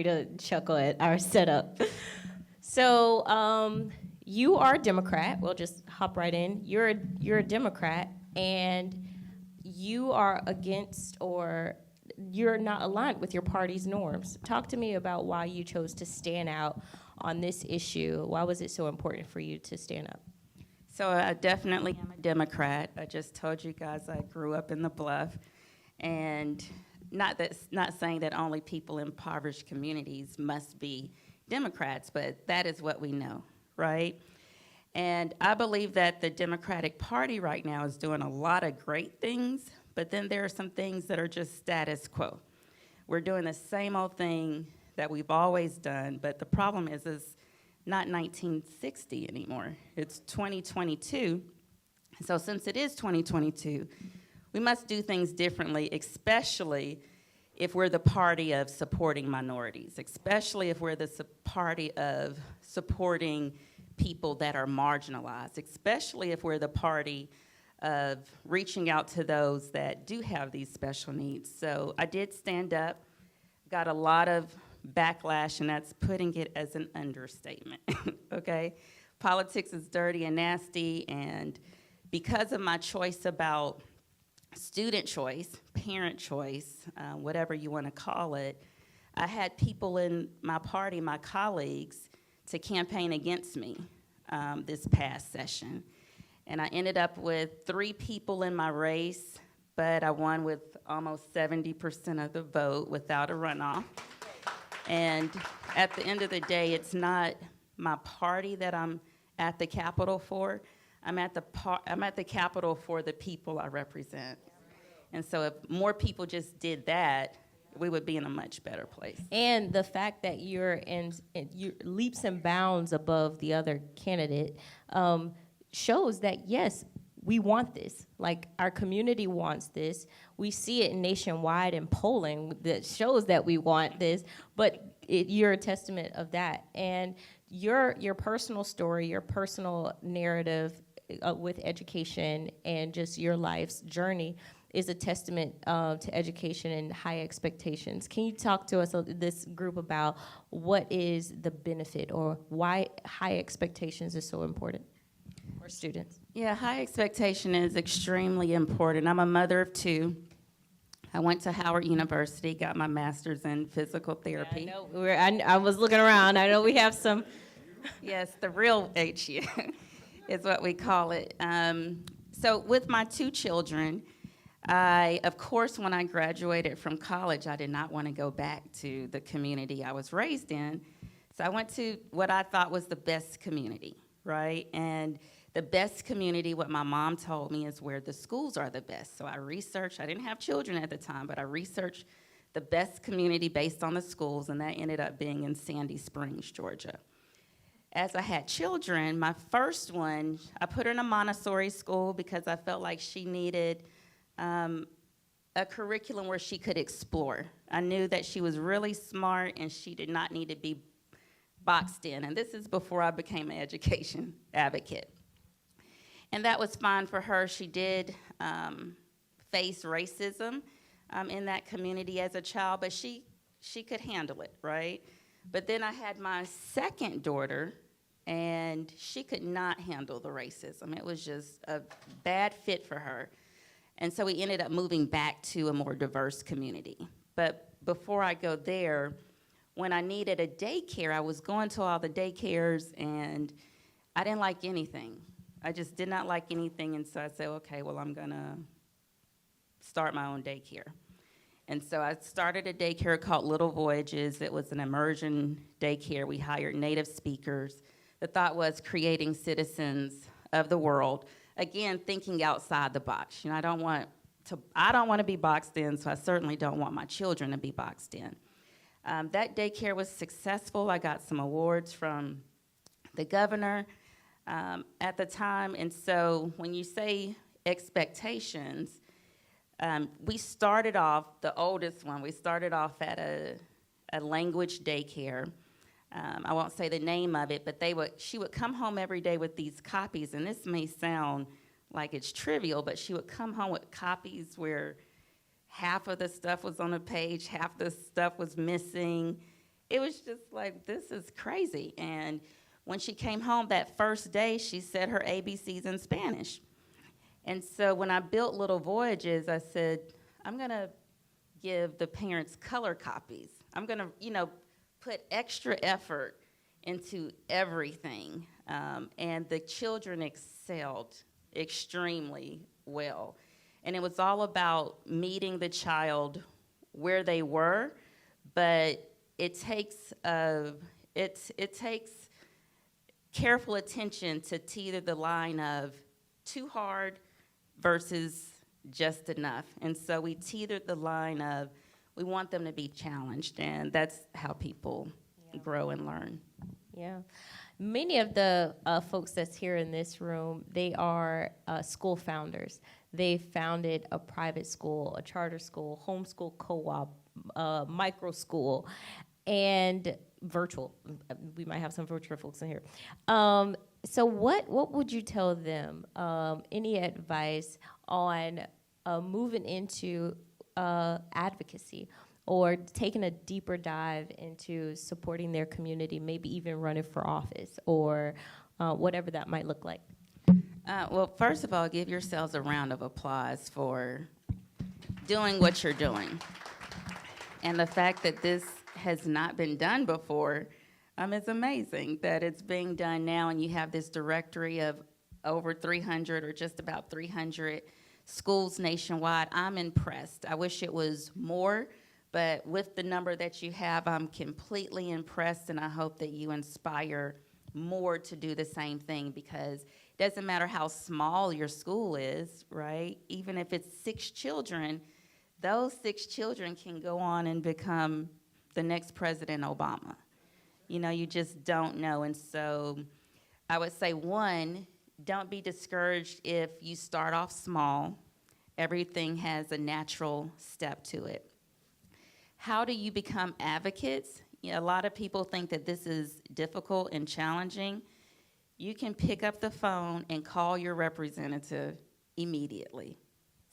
free to chuckle at our setup. So you are a Democrat. We'll just hop right in. You're a Democrat, and you are against, or you're not aligned with your party's norms. Talk to me about why you chose to stand out on this issue. Why was it so important for you to stand up? So I definitely am a Democrat. I just told you guys I grew up in the Bluff, and not saying that only people in impoverished communities must be Democrats, but that is what we know, right? And I believe that the Democratic Party right now is doing a lot of great things, but then there are some things that are just status quo. We're doing the same old thing that we've always done, but the problem is not 1960 anymore. It's 2022. So since it is 2022, we must do things differently, especially if we're the party of supporting minorities, especially if we're the party of supporting people that are marginalized, especially if we're the party of reaching out to those that do have these special needs. So I did stand up, got a lot of backlash, and that's putting it as an understatement, okay? Politics is dirty and nasty, and because of my choice about student choice, parent choice, whatever you want to call it, I had people in my party, my colleagues, to campaign against me this past session. And I ended up with 3 people in my race, but I won with almost 70% of the vote without a runoff. And at the end of the day, it's not my party that I'm at the Capitol for. I'm at the Capitol for the people I represent. And so if more people just did that, we would be in a much better place. And the fact that you're leaps and bounds above the other candidate shows that, yes, we want this. Like, our community wants this. We see it nationwide in polling that shows that we want this, but you're a testament of that. And your personal story, your personal narrative with education and just your life's journey is a testament to education and high expectations. Can you talk to us, this group, about what is the benefit or why high expectations is so important for students? Yeah, high expectation is extremely important. I'm a mother of 2. I went to Howard University, got my master's in physical therapy. Yeah, I was looking around. I know we have some. Yes, the real HU is what we call it. So with my 2 children, of course, when I graduated from college, I did not want to go back to the community I was raised in. So I went to what I thought was the best community, right? And the best community, what my mom told me, is where the schools are the best. So I researched. I didn't have children at the time, but I researched the best community based on the schools, and that ended up being in Sandy Springs, Georgia. As I had children, my first one, I put her in a Montessori school because I felt like she needed a curriculum where she could explore. I knew that she was really smart and she did not need to be boxed in. And this is before I became an education advocate. And that was fine for her. She did face racism in that community as a child, but she could handle it, right? But then I had my second daughter, and she could not handle the racism. It was just a bad fit for her. And so we ended up moving back to a more diverse community. But before I go there, when I needed a daycare, I was going to all the daycares, and I didn't like anything. I just did not like anything, and so I said, okay, well, I'm going to start my own daycare. And so I started a daycare called Little Voyages. It was an immersion daycare. We hired native speakers. The thought was creating citizens of the world. Again, thinking outside the box. You know, I don't want to be boxed in, so I certainly don't want my children to be boxed in. That daycare was successful. I got some awards from the governor at the time. And so when you say expectations, we started off, the oldest one, we started off at a language daycare. I won't say the name of it, but she would come home every day with these copies, and this may sound like it's trivial, but she would come home with copies where half of the stuff was on the page, half the stuff was missing, it was just like, this is crazy. And when she came home that first day, she said her ABCs in Spanish. And so when I built Little Voyages, I said, I'm going to give the parents color copies. I'm going to, put extra effort into everything. And the children excelled extremely well. And it was all about meeting the child where they were, but it takes careful attention to teeter the line of too hard versus just enough. And so we teetered the line of we want them to be challenged, and that's how people grow and learn. Yeah. Many of the folks that's here in this room, they are school founders. They founded a private school, a charter school, homeschool co-op, micro school, and virtual. We might have some virtual folks in here. So what would you tell them? Any advice on moving into advocacy or taking a deeper dive into supporting their community, maybe even running for office or whatever that might look like? Well, first of all, give yourselves a round of applause for doing what you're doing. And the fact that this has not been done before is amazing that it's being done now, and you have this directory of over 300 or just about 300 schools nationwide. I'm impressed. I wish it was more, but with the number that you have, I'm completely impressed, and I hope that you inspire more to do the same thing, because it doesn't matter how small your school is, right? Even if it's 6 children, those 6 children can go on and become the next President Obama. You just don't know. And so I would say, one, don't be discouraged if you start off small. Everything has a natural step to it. How do you become advocates? A lot of people think that this is difficult and challenging. You can pick up the phone and call your representative immediately.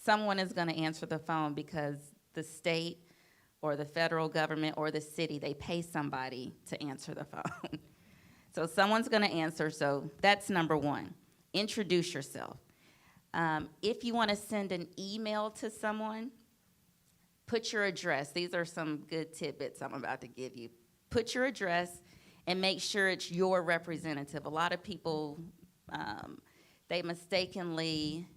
Someone is going to answer the phone because the state or the federal government or the city, they pay somebody to answer the phone. So someone's going to answer, so that's number one. Introduce yourself. If you want to send an email to someone, put your address. These are some good tidbits I'm about to give you. Put your address and make sure it's your representative. A lot of people, they mistakenly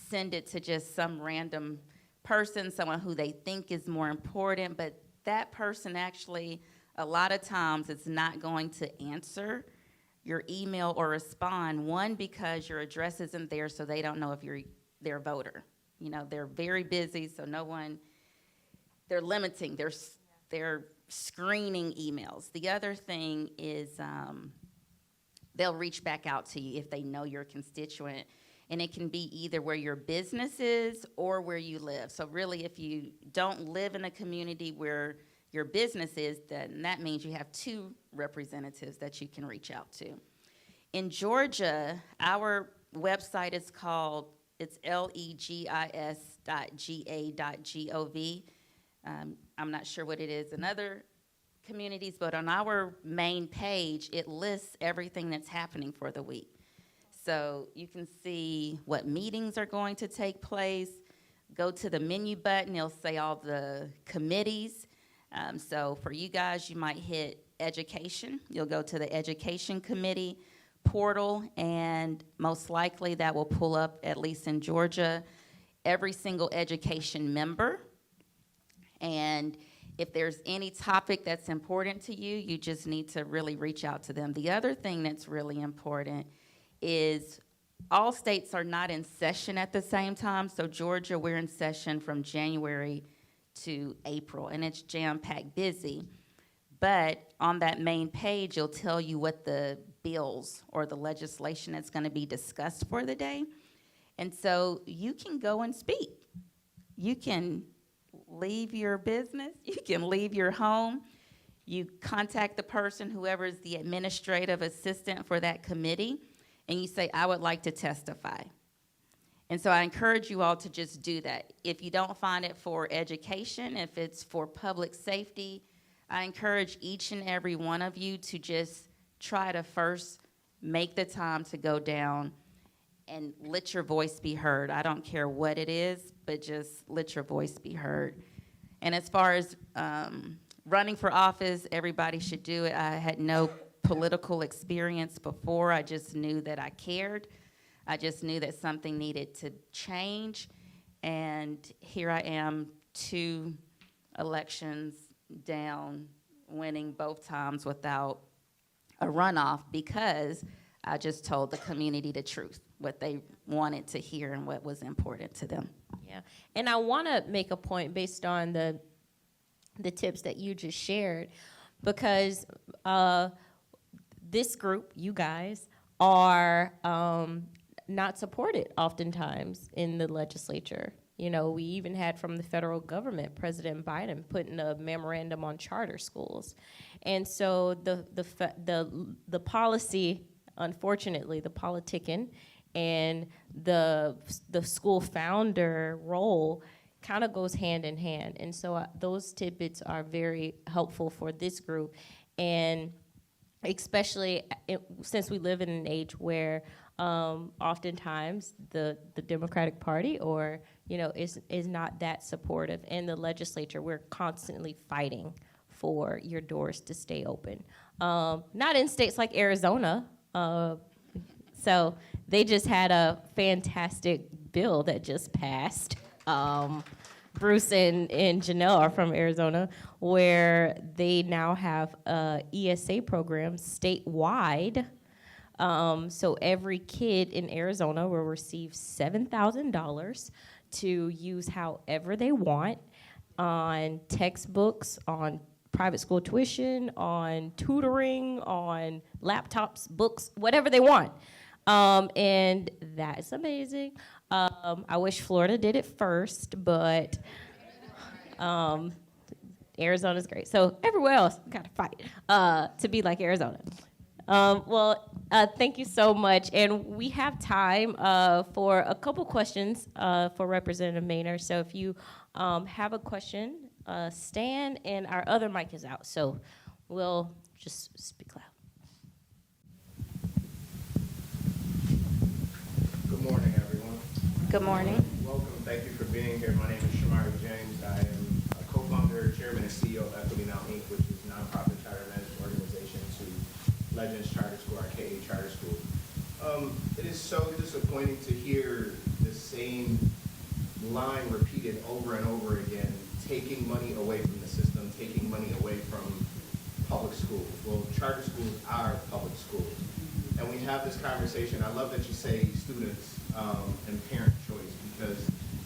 send it to just some random person, someone who they think is more important, but that person actually, a lot of times, is not going to answer your email or respond. One, because your address isn't there, so they don't know if you're their voter. They're very busy, so no one, they're limiting, they're screening emails. The other thing is they'll reach back out to you if they know you're a constituent, and it can be either where your business is or where you live. So really, if you don't live in a community where your business is, then that means you have 2 representatives that you can reach out to. In Georgia, our website is called, it's legis.ga.gov. I'm not sure what it is in other communities, but on our main page, it lists everything that's happening for the week. So you can see what meetings are going to take place. Go to the menu button, it'll say all the committees. So for you guys, you might hit education. You'll go to the education committee portal, and most likely that will pull up, at least in Georgia, every single education member. And if there's any topic that's important to you, you just need to really reach out to them. The other thing that's really important is all states are not in session at the same time. So Georgia, we're in session from January to April, and it's jam-packed busy. But on that main page, it'll tell you what the bills or the legislation that's going to be discussed for the day. And so you can go and speak. You can leave your business. You can leave your home. You contact the person, whoever is the administrative assistant for that committee, and you say, I would like to testify. And so I encourage you all to just do that. If you don't find it for education, if it's for public safety, I encourage each and every one of you to just try to first make the time to go down and let your voice be heard. I don't care what it is, but just let your voice be heard. And as far as running for office, everybody should do it. I had no political experience before. I just knew that I cared. I just knew that something needed to change. And here I am, 2 elections down, winning both times without a runoff, because I just told the community the truth, what they wanted to hear and what was important to them. Yeah, and I want to make a point based on the tips that you just shared, because this group, you guys, are not supported oftentimes in the legislature. You know, we even had from the federal government, President Biden putting a memorandum on charter schools. And so the policy, unfortunately, the politicking and the school founder role kind of goes hand in hand. And so those tidbits are very helpful for this group. And especially since we live in an age where oftentimes the Democratic Party is not that supportive. In the legislature, we're constantly fighting for your doors to stay open. Not in states like Arizona. So they just had a fantastic bill that just passed. Bruce and Janelle are from Arizona, where they now have a ESA program statewide. So every kid in Arizona will receive $7,000 to use however they want on textbooks, on private school tuition, on tutoring, on laptops, books, whatever they want. And that's amazing. I wish Florida did it first, but Arizona's great. So everywhere else, we gotta fight to be like Arizona. Thank you so much. And we have time for a couple questions for Representative Mainor. So if you have a question, stand, and our other mic is out. So we'll just speak loud. Good morning, everyone. Good morning. Welcome. Thank you for being here. My name is Shamari James. I am a co-founder, chairman, and CEO of Equity Now, Inc., which is a nonprofit charter management organization to Legends Charter School, aka Charter School. It is so disappointing to hear the same line repeated over and over again, taking money away from the system, taking money away from public schools. Well, charter schools are public schools. And we have this conversation. I love that you say students and parent choice, because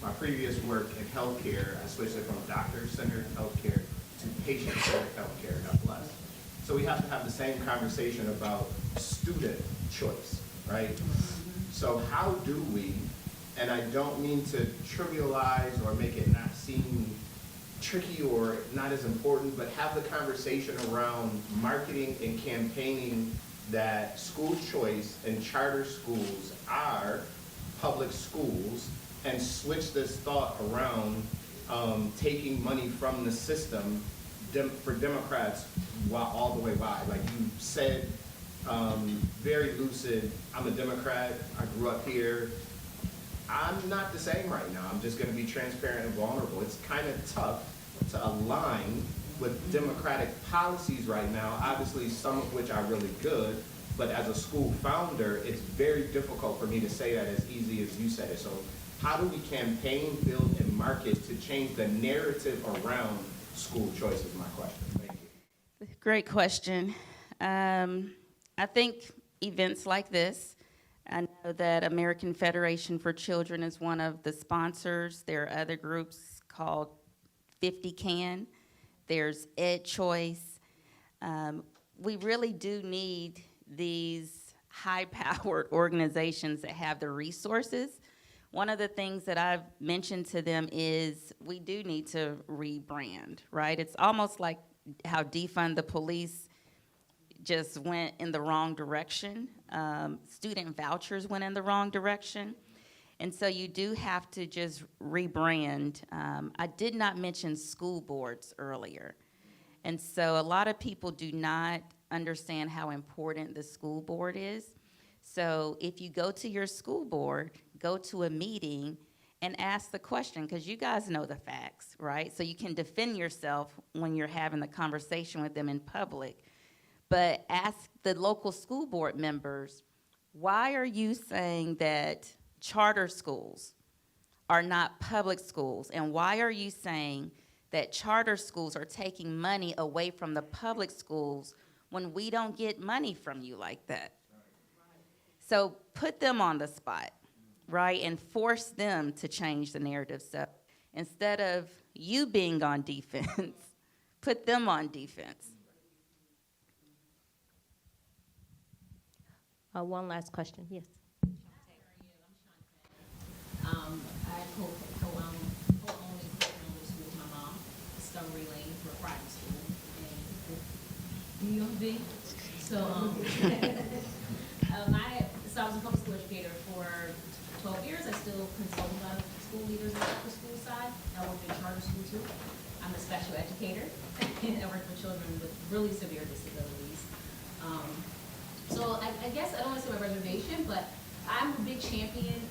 my previous work in healthcare, I switched it from doctor-centered healthcare to patient-centered healthcare, God bless. So we have to have the same conversation about student choice, right? So how do we, and I don't mean to trivialize or make it not seem tricky or not as important, but have the conversation around marketing and campaigning that school choice and charter schools are public schools, and switch this thought around taking money from the system for Democrats all the way by. Like you said, very lucid, I'm a Democrat, I grew up here. I'm not the same right now. I'm just gonna be transparent and vulnerable. It's kind of tough to align with Democratic policies right now, obviously some of which are really good, but as a school founder, it's very difficult for me to say that as easy as you said it. So how do we campaign, build, and market to change the narrative around school choice is my question. Thank you. Great question. I think events like this, I know that American Federation for Children is one of the sponsors. There are other groups called 50 Can. There's Ed Choice. We really do need these high-powered organizations that have the resources. One of the things that I've mentioned to them is we do need to rebrand, right? It's almost like how defund the police just went in the wrong direction. Student vouchers went in the wrong direction. And so you do have to just rebrand. I did not mention school boards earlier. And so a lot of people do not understand how important the school board is. So if you go to your school board, go to a meeting and ask the question, because you guys know the facts, right? So you can defend yourself when you're having the conversation with them in public. But ask the local school board members, why are you saying that charter schools are not public schools? And why are you saying that charter schools are taking money away from the public schools when we don't get money from you like that? So put them on the spot, right? And force them to change the narrative. So instead of you being on defense, put them on defense. One last question, yes. I co-own and co-owner school with my mom, Discovery Lane, for a private school in New York City. So, I was a public school educator for 12 years. I still consult with school leaders on the school side. I work in charter school too. I'm a special educator, and I work with children with really severe disabilities. So I guess I don't want to say my reservation, but I'm a big champion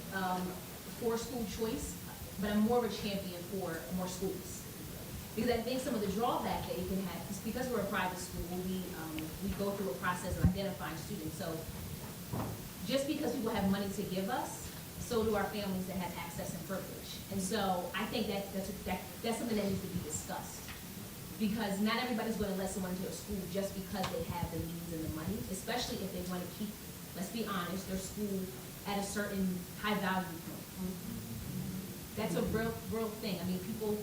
for school choice, but I'm more of a champion for more schools. Because I think some of the drawback that you can have is because we're a private school, we go through a process of identifying students. So just because people have money to give us, so do our families that have access and privilege. And so I think that's something that needs to be discussed. Because not everybody's going to let someone into a school just because they have the means and the money, especially if they want to keep, let's be honest, their school at a certain high value point. That's a real thing. I mean, people,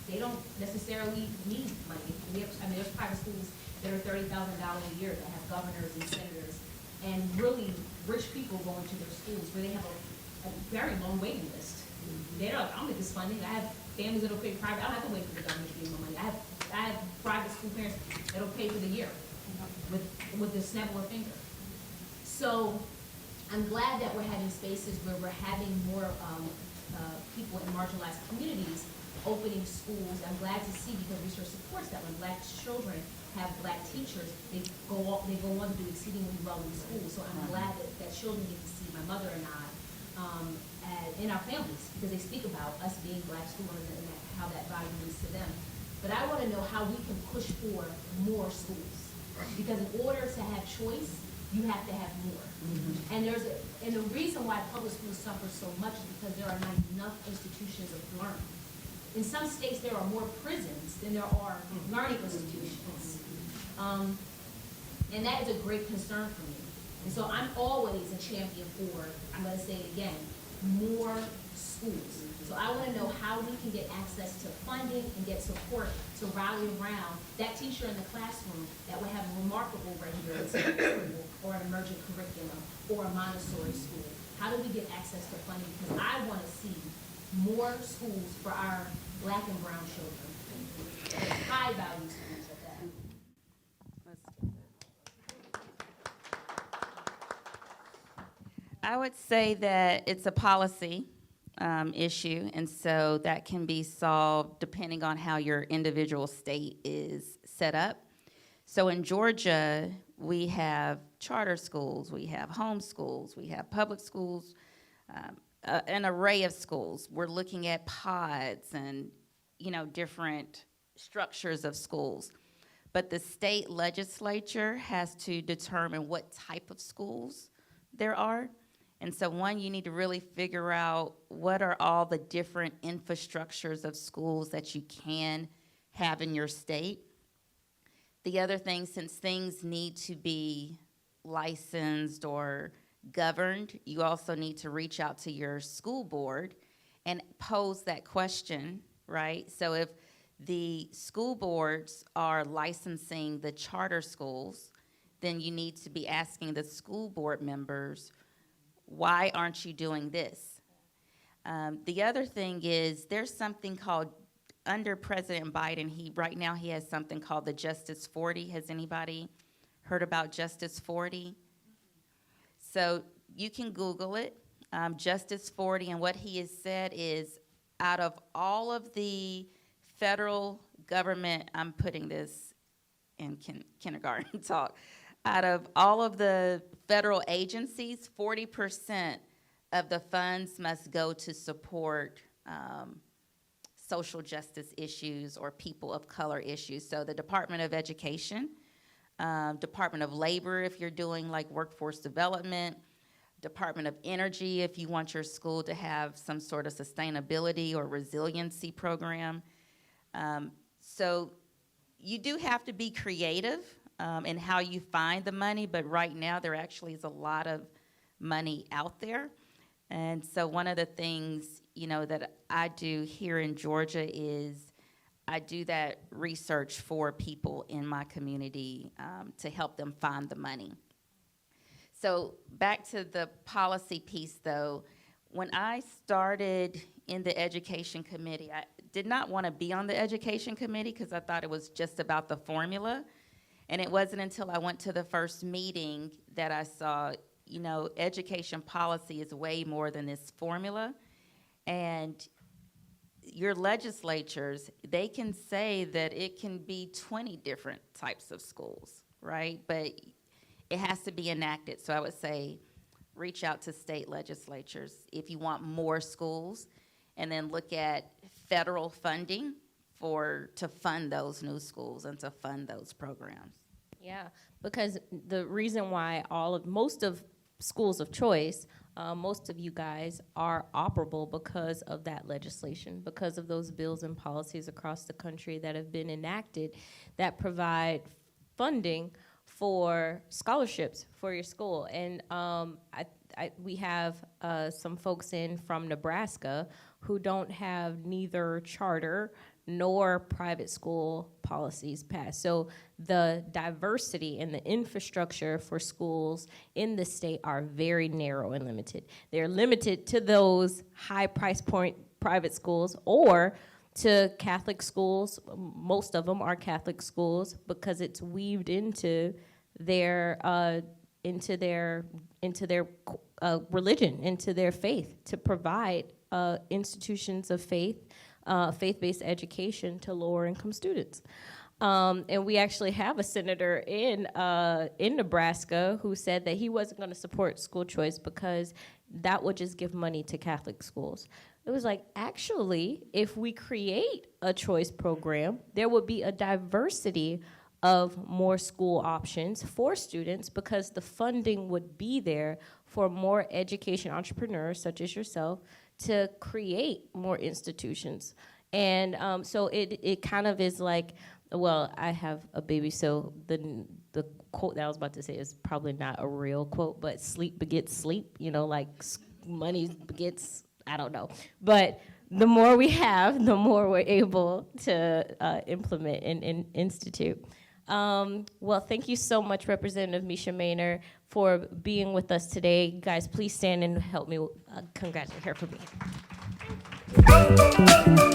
they don't necessarily need money. There's private schools that are $30,000 a year that have governors and senators and really rich people going to their schools where they have a very long waiting list. I don't get this funding. I have families that'll pay private. I don't have to wait for the government to give me my money. I have private school parents that'll pay for the year with the snap of a finger. So I'm glad that we're having spaces where we're having more people in marginalized communities opening schools. I'm glad to see, because research supports that when Black children have Black teachers, they go on to do exceedingly well in school. So I'm glad that children get to see my mother and I in our families, because they speak about us being Black school owners and how that value means to them. But I want to know how we can push for more schools, because in order to have choice, you have to have more. And the reason why public schools suffer so much is because there are not enough institutions of learning. In some states, there are more prisons than there are learning institutions. And that is a great concern for me. And so I'm always a champion for, I'm going to say it again, more schools. So I want to know how we can get access to funding and get support to rally around that teacher in the classroom that will have a remarkable regular school or an emergent curriculum or a Montessori school. How do we get access to funding? Because I want to see more schools for our Black and brown children. High value schools at that. I would say that it's a policy issue, and so that can be solved depending on how your individual state is set up. So in Georgia, we have charter schools, we have home schools, we have public schools, an array of schools. We're looking at pods and, different structures of schools. But the state legislature has to determine what type of schools there are. And so one, you need to really figure out what are all the different infrastructures of schools that you can have in your state. The other thing, since things need to be licensed or governed, you also need to reach out to your school board and pose that question, right? So if the school boards are licensing the charter schools, then you need to be asking the school board members, why aren't you doing this? The other thing is there's something called, under President Biden, right now he has something called the Justice 40. Has anybody heard about Justice 40? So you can Google it, Justice 40, and what he has said is out of all of the federal government, I'm putting this in kindergarten talk, out of all of the federal agencies, 40% of the funds must go to support social justice issues or people of color issues. So the Department of Education, Department of Labor if you're doing like workforce development, Department of Energy if you want your school to have some sort of sustainability or resiliency program. So you do have to be creative in how you find the money, but right now there actually is a lot of money out there. And so one of the things, you know, that I do here in Georgia is I do that research for people in my community to help them find the money. So back to the policy piece, though, when I started in the education committee, I did not want to be on the education committee because I thought it was just about the formula. And it wasn't until I went to the first meeting that I saw, you know, education policy is way more than this formula. And your legislatures, they can say that it can be 20 different types of schools, right? But it has to be enacted. So I would say reach out to state legislatures if you want more schools, and then look at federal funding to fund those new schools and to fund those programs. Yeah, because the reason why most of schools of choice, most of you guys are operable because of that legislation, because of those bills and policies across the country that have been enacted that provide funding for scholarships for your school. And we have some folks in from Nebraska who don't have neither charter nor private school policies passed. So the diversity and the infrastructure for schools in the state are very narrow and limited. They're limited to those high price point private schools or to Catholic schools. Most of them are Catholic schools because it's weaved into their religion, into their faith, to provide institutions of faith, faith-based education to lower-income students. And we actually have a senator in Nebraska who said that he wasn't going to support school choice because that would just give money to Catholic schools. It was like, actually, if we create a choice program, there would be a diversity of more school options for students because the funding would be there for more education entrepreneurs such as yourself to create more institutions. And so it kind of is like, well, I have a baby, so the quote that I was about to say is probably not a real quote, but sleep begets sleep, you know, like money begets, I don't know. But the more we have, the more we're able to implement and institute. Well, thank you so much, Representative Mesha Mainor, for being with us today. Guys, please stand and help me congratulate her for being here.